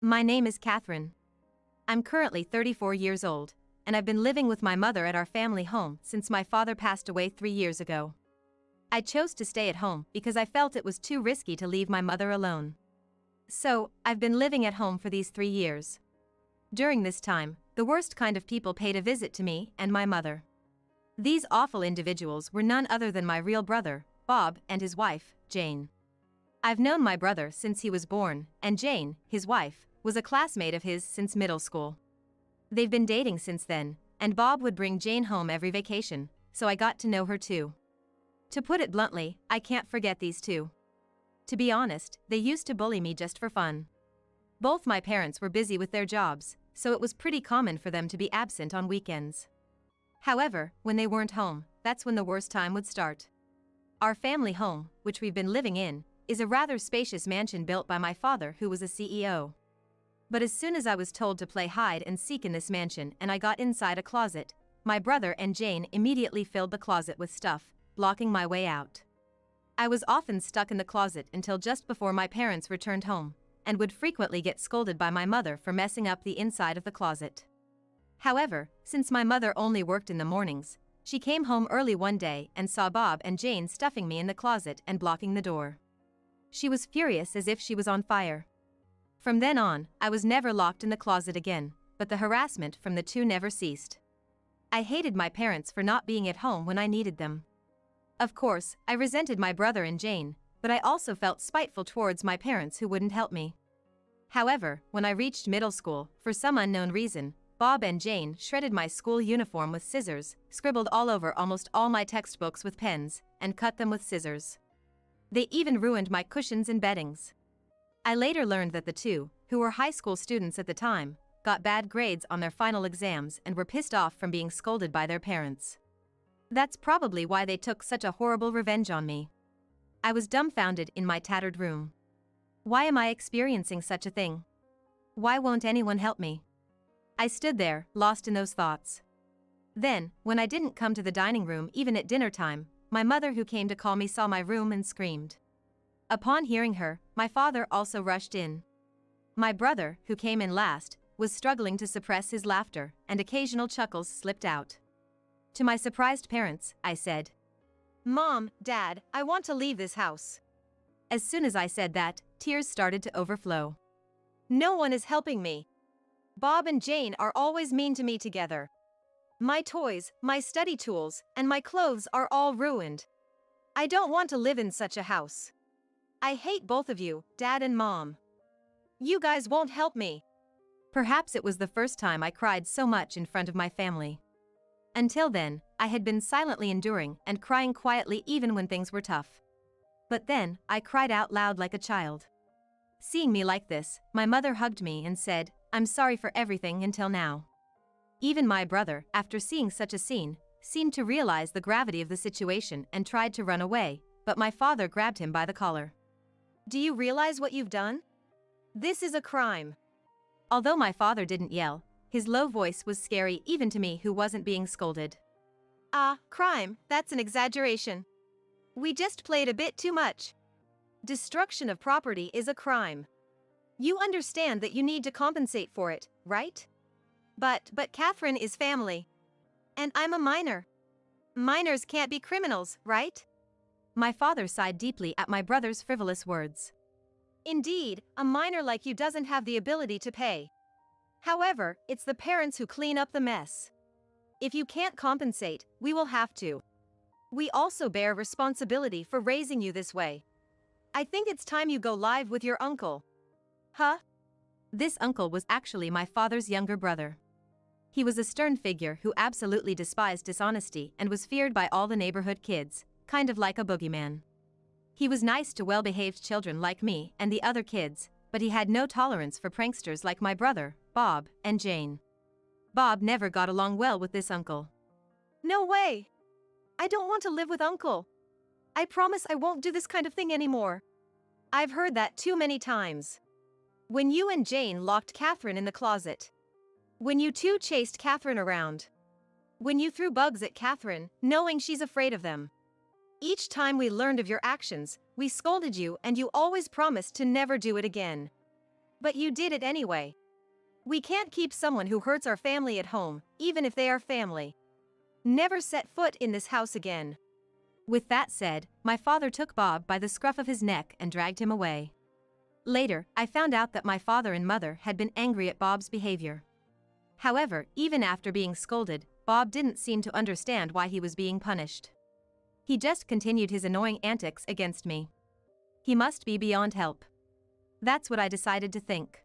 My name is Catherine. I'm currently 34 years old, and I've been living with my mother at our family home since my father passed away 3 years ago. I chose to stay at home because I felt it was too risky to leave my mother alone. So, I've been living at home for these 3 years. During this time, the worst kind of people paid a visit to me and my mother. These awful individuals were none other than my real brother, Bob, and his wife, Jane. I've known my brother since he was born, and Jane, his wife, was a classmate of his since middle school. They've been dating since then, and Bob would bring Jane home every vacation, so I got to know her too. To put it bluntly, I can't forget these two. To be honest, they used to bully me just for fun. Both my parents were busy with their jobs, so it was pretty common for them to be absent on weekends. However, when they weren't home, that's when the worst time would start. Our family home, which we've been living in, is a rather spacious mansion built by my father, who was a CEO. But as soon as I was told to play hide and seek in this mansion and I got inside a closet, my brother and Jane immediately filled the closet with stuff, blocking my way out. I was often stuck in the closet until just before my parents returned home, and would frequently get scolded by my mother for messing up the inside of the closet. However, since my mother only worked in the mornings, she came home early one day and saw Bob and Jane stuffing me in the closet and blocking the door. She was furious as if she was on fire. From then on, I was never locked in the closet again, but the harassment from the two never ceased. I hated my parents for not being at home when I needed them. Of course, I resented my brother and Jane, but I also felt spiteful towards my parents who wouldn't help me. However, when I reached middle school, for some unknown reason, Bob and Jane shredded my school uniform with scissors, scribbled all over almost all my textbooks with pens, and cut them with scissors. They even ruined my cushions and beddings. I later learned that the two, who were high school students at the time, got bad grades on their final exams and were pissed off from being scolded by their parents. That's probably why they took such a horrible revenge on me. I was dumbfounded in my tattered room. Why am I experiencing such a thing? Why won't anyone help me? I stood there, lost in those thoughts. Then, when I didn't come to the dining room even at dinner time, my mother, who came to call me, saw my room and screamed. Upon hearing her, my father also rushed in. My brother, who came in last, was struggling to suppress his laughter, and occasional chuckles slipped out. To my surprised parents, I said, "Mom, Dad, I want to leave this house." As soon as I said that, tears started to overflow. No one is helping me. Bob and Jane are always mean to me together. My toys, my study tools, and my clothes are all ruined. I don't want to live in such a house. I hate both of you, Dad and Mom. You guys won't help me. Perhaps it was the first time I cried so much in front of my family. Until then, I had been silently enduring and crying quietly even when things were tough. But then, I cried out loud like a child. Seeing me like this, my mother hugged me and said, "I'm sorry for everything until now." Even my brother, after seeing such a scene, seemed to realize the gravity of the situation and tried to run away, but my father grabbed him by the collar. "Do you realize what you've done? This is a crime." Although my father didn't yell, his low voice was scary even to me who wasn't being scolded. Crime, that's an exaggeration. We just played a bit too much. Destruction of property is a crime. You understand that you need to compensate for it, right? But Catherine is family. And I'm a minor. Minors can't be criminals, right? My father sighed deeply at my brother's frivolous words. Indeed, a minor like you doesn't have the ability to pay. However, it's the parents who clean up the mess. If you can't compensate, we will have to. We also bear responsibility for raising you this way. I think it's time you go live with your uncle. Huh? This uncle was actually my father's younger brother. He was a stern figure who absolutely despised dishonesty and was feared by all the neighborhood kids, kind of like a boogeyman. He was nice to well-behaved children like me and the other kids, but he had no tolerance for pranksters like my brother, Bob, and Jane. Bob never got along well with this uncle. No way! I don't want to live with Uncle. I promise I won't do this kind of thing anymore. I've heard that too many times. When you and Jane locked Catherine in the closet. When you two chased Catherine around. When you threw bugs at Catherine, knowing she's afraid of them. Each time we learned of your actions, we scolded you and you always promised to never do it again. But you did it anyway. We can't keep someone who hurts our family at home, even if they are family. Never set foot in this house again." With that said, my father took Bob by the scruff of his neck and dragged him away. Later, I found out that my father and mother had been angry at Bob's behavior. However, even after being scolded, Bob didn't seem to understand why he was being punished. He just continued his annoying antics against me. He must be beyond help. That's what I decided to think.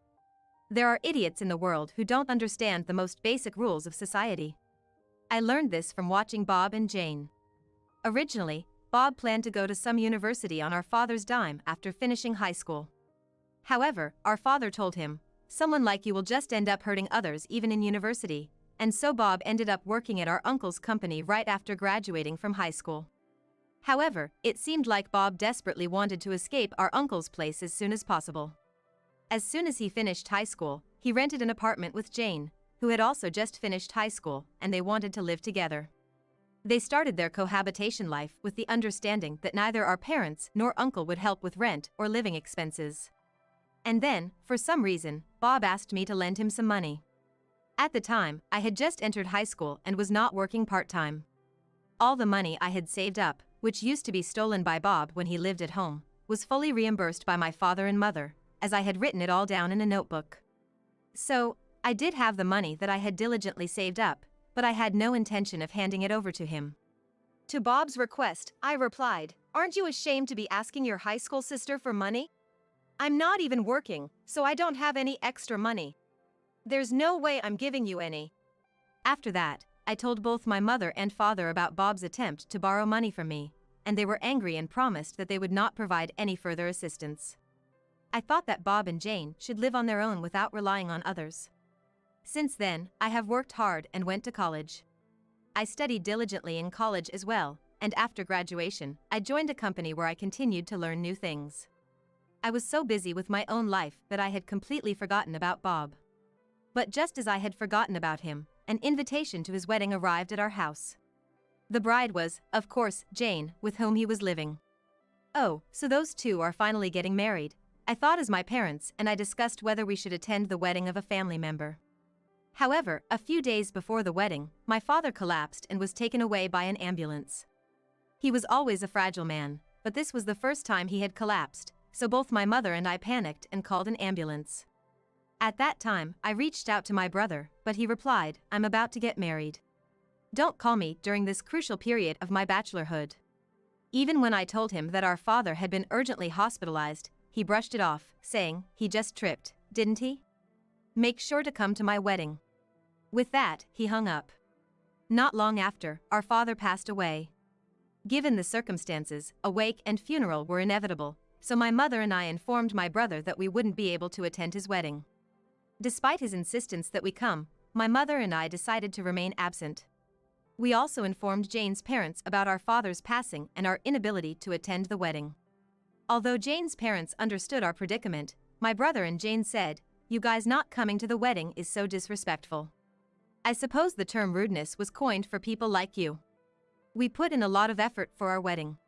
There are idiots in the world who don't understand the most basic rules of society. I learned this from watching Bob and Jane. Originally, Bob planned to go to some university on our father's dime after finishing high school. However, our father told him, "Someone like you will just end up hurting others even in university," and so Bob ended up working at our uncle's company right after graduating from high school. However, it seemed like Bob desperately wanted to escape our uncle's place as soon as possible. As soon as he finished high school, he rented an apartment with Jane, who had also just finished high school, and they wanted to live together. They started their cohabitation life with the understanding that neither our parents nor uncle would help with rent or living expenses. And then, for some reason, Bob asked me to lend him some money. At the time, I had just entered high school and was not working part-time. All the money I had saved up, which used to be stolen by Bob when he lived at home, was fully reimbursed by my father and mother, as I had written it all down in a notebook. So, I did have the money that I had diligently saved up, but I had no intention of handing it over to him. To Bob's request, I replied, "Aren't you ashamed to be asking your high school sister for money? I'm not even working, so I don't have any extra money. There's no way I'm giving you any." After that, I told both my mother and father about Bob's attempt to borrow money from me, and they were angry and promised that they would not provide any further assistance. I thought that Bob and Jane should live on their own without relying on others. Since then, I have worked hard and went to college. I studied diligently in college as well, and after graduation, I joined a company where I continued to learn new things. I was so busy with my own life that I had completely forgotten about Bob. But just as I had forgotten about him, an invitation to his wedding arrived at our house. The bride was, of course, Jane, with whom he was living. "Oh, so those two are finally getting married," I thought as my parents and I discussed whether we should attend the wedding of a family member. However, a few days before the wedding, my father collapsed and was taken away by an ambulance. He was always a fragile man, but this was the first time he had collapsed, so both my mother and I panicked and called an ambulance. At that time, I reached out to my brother, but he replied, "I'm about to get married. Don't call me during this crucial period of my bachelorhood." Even when I told him that our father had been urgently hospitalized, he brushed it off, saying, "He just tripped, didn't he? Make sure to come to my wedding." With that, he hung up. Not long after, our father passed away. Given the circumstances, a wake and funeral were inevitable, so my mother and I informed my brother that we wouldn't be able to attend his wedding. Despite his insistence that we come, my mother and I decided to remain absent. We also informed Jane's parents about our father's passing and our inability to attend the wedding. Although Jane's parents understood our predicament, my brother and Jane said, "You guys not coming to the wedding is so disrespectful. I suppose the term rudeness was coined for people like you. We put in a lot of effort for our wedding.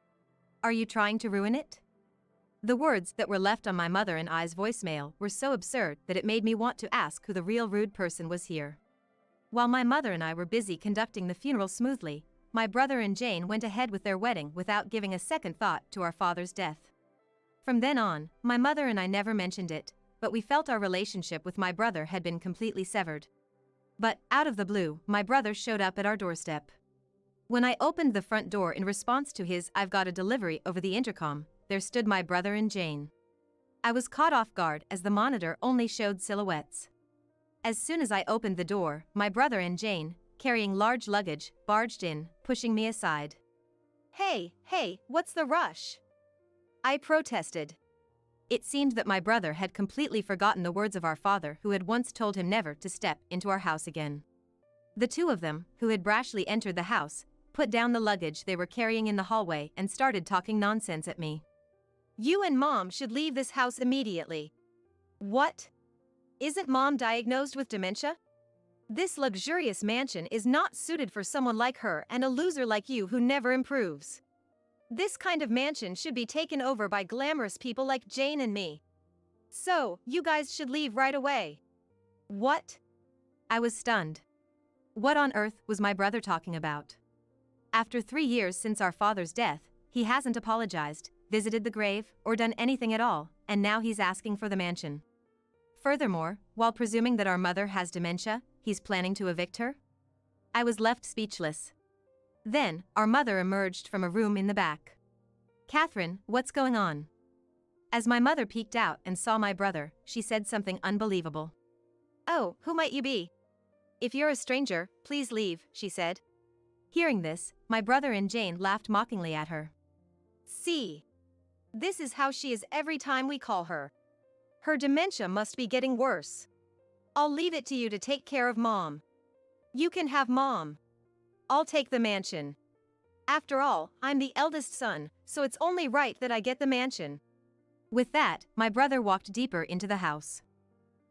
Are you trying to ruin it?" The words that were left on my mother and I's voicemail were so absurd that it made me want to ask who the real rude person was here. While my mother and I were busy conducting the funeral smoothly, my brother and Jane went ahead with their wedding without giving a second thought to our father's death. From then on, my mother and I never mentioned it, but we felt our relationship with my brother had been completely severed. But, out of the blue, my brother showed up at our doorstep. When I opened the front door in response to his "I've got a delivery" over the intercom, there stood my brother and Jane. I was caught off guard as the monitor only showed silhouettes. As soon as I opened the door, my brother and Jane, carrying large luggage, barged in, pushing me aside. Hey, what's the rush?" I protested. It seemed that my brother had completely forgotten the words of our father who had once told him never to step into our house again. The two of them, who had brashly entered the house, put down the luggage they were carrying in the hallway and started talking nonsense at me. "You and Mom should leave this house immediately." "What? Isn't Mom diagnosed with dementia? This luxurious mansion is not suited for someone like her and a loser like you who never improves. This kind of mansion should be taken over by glamorous people like Jane and me." So, you guys should leave right away. What? I was stunned. What on earth was my brother talking about? After 3 years since our father's death, he hasn't apologized, visited the grave, or done anything at all, and now he's asking for the mansion. Furthermore, while presuming that our mother has dementia, he's planning to evict her? I was left speechless. Then, our mother emerged from a room in the back. Catherine, what's going on? As my mother peeked out and saw my brother, she said something unbelievable. Oh, who might you be? If you're a stranger, please leave, she said. Hearing this, my brother and Jane laughed mockingly at her. See? This is how she is every time we call her. Her dementia must be getting worse. I'll leave it to you to take care of Mom. You can have Mom. I'll take the mansion. After all, I'm the eldest son, so it's only right that I get the mansion. With that, my brother walked deeper into the house.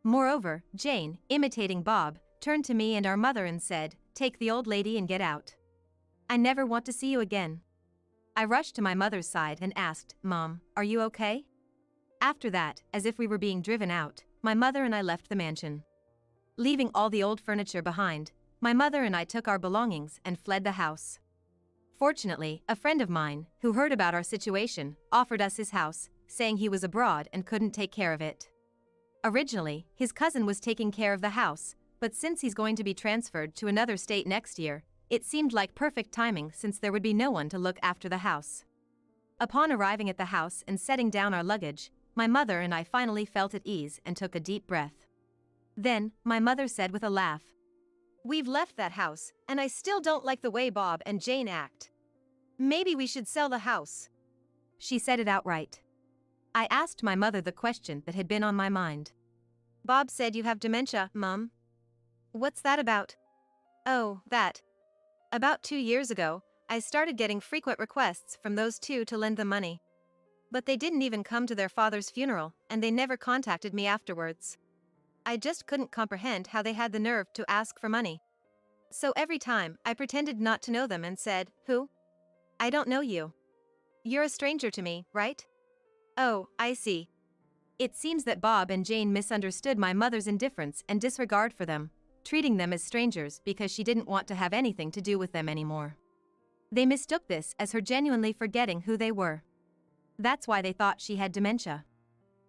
Moreover, Jane, imitating Bob, turned to me and our mother and said, "Take the old lady and get out. I never want to see you again." I rushed to my mother's side and asked, "Mom, are you okay?" After that, as if we were being driven out, my mother and I left the mansion. Leaving all the old furniture behind, my mother and I took our belongings and fled the house. Fortunately, a friend of mine, who heard about our situation, offered us his house, saying he was abroad and couldn't take care of it. Originally, his cousin was taking care of the house, but since he's going to be transferred to another state next year, it seemed like perfect timing since there would be no one to look after the house. Upon arriving at the house and setting down our luggage, my mother and I finally felt at ease and took a deep breath. Then, my mother said with a laugh, "We've left that house, and I still don't like the way Bob and Jane act. Maybe we should sell the house." She said it outright. I asked my mother the question that had been on my mind. "Bob said you have dementia, Mum. What's that about?" "Oh, that. About 2 years ago, I started getting frequent requests from those two to lend them money. But they didn't even come to their father's funeral, and they never contacted me afterwards. I just couldn't comprehend how they had the nerve to ask for money. So every time, I pretended not to know them and said, 'Who? I don't know you. You're a stranger to me, right?' Oh, I see." It seems that Bob and Jane misunderstood my mother's indifference and disregard for them, treating them as strangers because she didn't want to have anything to do with them anymore. They mistook this as her genuinely forgetting who they were. That's why they thought she had dementia.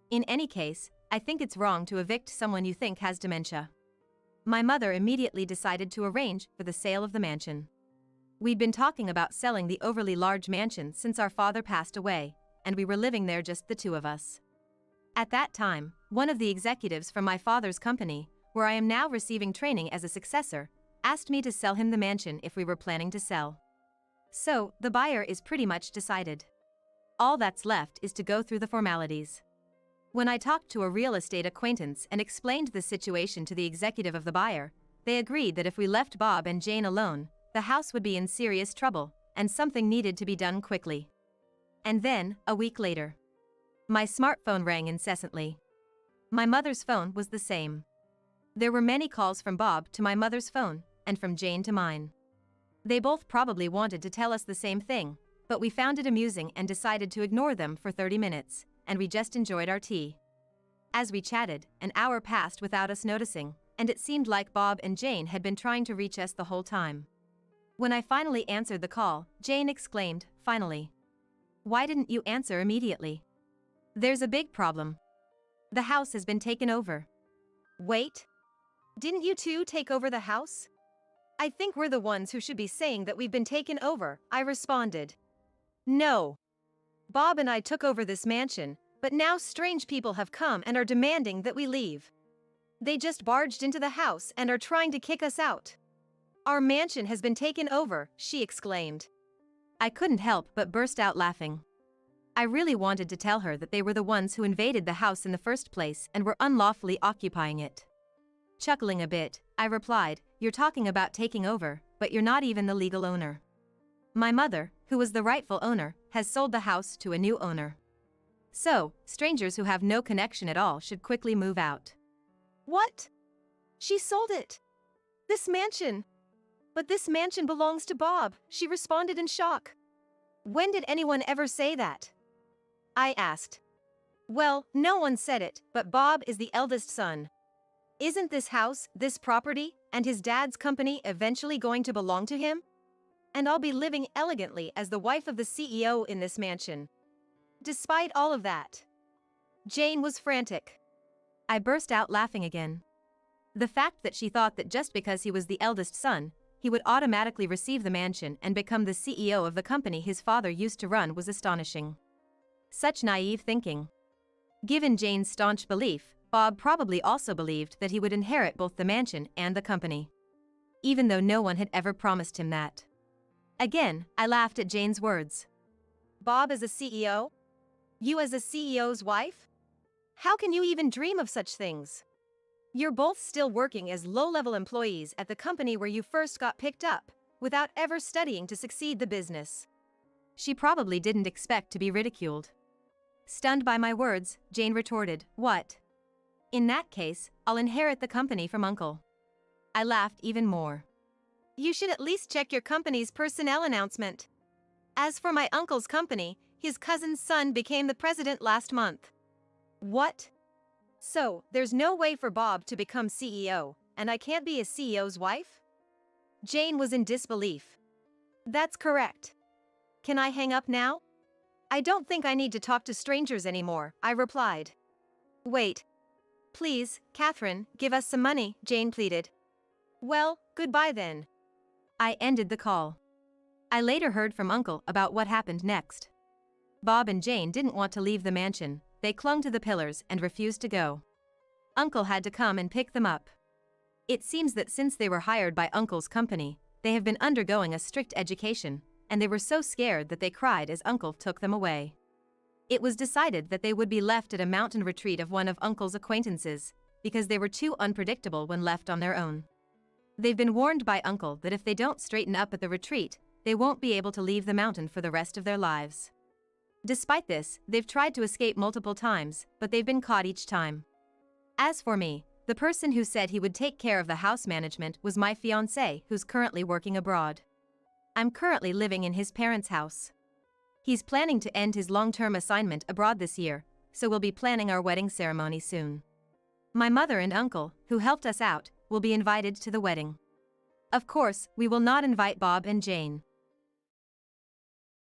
In any case, I think it's wrong to evict someone you think has dementia. My mother immediately decided to arrange for the sale of the mansion. We'd been talking about selling the overly large mansion since our father passed away, and we were living there just the two of us. At that time, one of the executives from my father's company, where I am now receiving training as a successor, asked me to sell him the mansion if we were planning to sell. So, the buyer is pretty much decided. All that's left is to go through the formalities. When I talked to a real estate acquaintance and explained the situation to the executive of the buyer, they agreed that if we left Bob and Jane alone, the house would be in serious trouble, and something needed to be done quickly. And then, a week later, my smartphone rang incessantly. My mother's phone was the same. There were many calls from Bob to my mother's phone, and from Jane to mine. They both probably wanted to tell us the same thing, but we found it amusing and decided to ignore them for 30 minutes, and we just enjoyed our tea. As we chatted, an hour passed without us noticing, and it seemed like Bob and Jane had been trying to reach us the whole time. When I finally answered the call, Jane exclaimed, "Finally. Why didn't you answer immediately? There's a big problem. The house has been taken over." "Wait. Didn't you two take over the house?" "I think we're the ones who should be saying that we've been taken over," I responded. "No. Bob and I took over this mansion, but now strange people have come and are demanding that we leave. They just barged into the house and are trying to kick us out. Our mansion has been taken over," she exclaimed. I couldn't help but burst out laughing. I really wanted to tell her that they were the ones who invaded the house in the first place and were unlawfully occupying it. Chuckling a bit, I replied, "You're talking about taking over, but you're not even the legal owner. My mother, who was the rightful owner, has sold the house to a new owner. So, strangers who have no connection at all should quickly move out." "What? She sold it? This mansion? But this mansion belongs to Bob," she responded in shock. "When did anyone ever say that?" I asked. Well, no one said it, but Bob is the eldest son. Isn't this house, this property, and his dad's company eventually going to belong to him? And I'll be living elegantly as the wife of the CEO in this mansion. Despite all of that, Jane was frantic. I burst out laughing again. The fact that she thought that just because he was the eldest son, he would automatically receive the mansion and become the CEO of the company his father used to run was astonishing. Such naive thinking. Given Jane's staunch belief, Bob probably also believed that he would inherit both the mansion and the company, even though no one had ever promised him that. Again, I laughed at Jane's words. Bob as a CEO? You as a CEO's wife? How can you even dream of such things? You're both still working as low-level employees at the company where you first got picked up, without ever studying to succeed the business. She probably didn't expect to be ridiculed. Stunned by my words, Jane retorted, "What? In that case, I'll inherit the company from Uncle." I laughed even more. You should at least check your company's personnel announcement. As for my uncle's company, his cousin's son became the president last month. What? So, there's no way for Bob to become CEO, and I can't be a CEO's wife? Jane was in disbelief. That's correct. Can I hang up now? I don't think I need to talk to strangers anymore, I replied. Wait. Please, Catherine, give us some money, Jane pleaded. Well, goodbye then. I ended the call. I later heard from Uncle about what happened next. Bob and Jane didn't want to leave the mansion. They clung to the pillars and refused to go. Uncle had to come and pick them up. It seems that since they were hired by Uncle's company, they have been undergoing a strict education, and they were so scared that they cried as Uncle took them away. It was decided that they would be left at a mountain retreat of one of Uncle's acquaintances, because they were too unpredictable when left on their own. They've been warned by Uncle that if they don't straighten up at the retreat, they won't be able to leave the mountain for the rest of their lives. Despite this, they've tried to escape multiple times, but they've been caught each time. As for me, the person who said he would take care of the house management was my fiancé, who's currently working abroad. I'm currently living in his parents' house. He's planning to end his long-term assignment abroad this year, so we'll be planning our wedding ceremony soon. My mother and uncle, who helped us out, will be invited to the wedding. Of course, we will not invite Bob and Jane.